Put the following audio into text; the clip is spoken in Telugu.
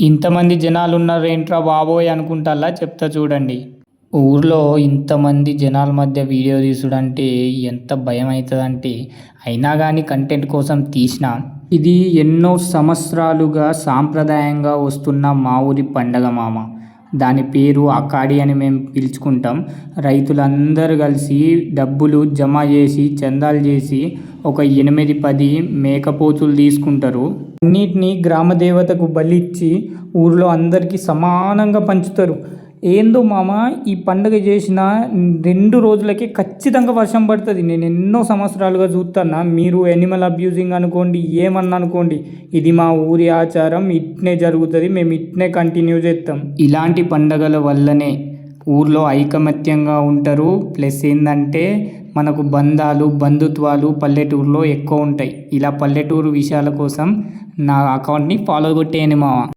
ఇంతమంది జనాలు ఉన్నారేంట్రా బాబోయ్ అనుకుంటాల్లా చెప్తా చూడండి. ఊర్లో ఇంతమంది జనాల మధ్య వీడియో తీసుడంటే ఎంత భయం అవుతుందంటే, అయినా కానీ కంటెంట్ కోసం తీసిన. ఇది ఎన్నో సంవత్సరాలుగా సాంప్రదాయంగా వస్తున్న మా ఊరి పండగ మామ. దాని పేరు అకాడి అని మేము పిలుచుకుంటాం. రైతులందరూ కలిసి డబ్బులు జమ చేసి చందాలు చేసి ఒక 8-10 మేకపోతులు తీసుకుంటారు. అన్నిటినీ గ్రామ దేవతకు బలిచ్చి ఊర్లో అందరికీ సమానంగా పంచుతారు. ఏందో మామ, ఈ పండుగ చేసిన 2 రోజులకి ఖచ్చితంగా వర్షం పడుతుంది. నేను ఎన్నో సంవత్సరాలుగా చూస్తున్నా. మీరు యానిమల్ అబ్యూజింగ్ అనుకోండి, ఏమన్నా అనుకోండి, ఇది మా ఊరి ఆచారం, ఇట్నే జరుగుతుంది, మేము ఇట్నే కంటిన్యూ చేస్తాం. ఇలాంటి పండుగల వల్లనే ఊర్లో ఐకమత్యంగా ఉంటారు. ప్లస్ ఏంటంటే మనకు బంధుత్వాలు పల్లెటూరులో ఎక్కువ ఉంటాయి. ఇలా పల్లెటూరు విషయాల కోసం నా అకౌంట్ని ఫాలో కొట్టేయండి మామ.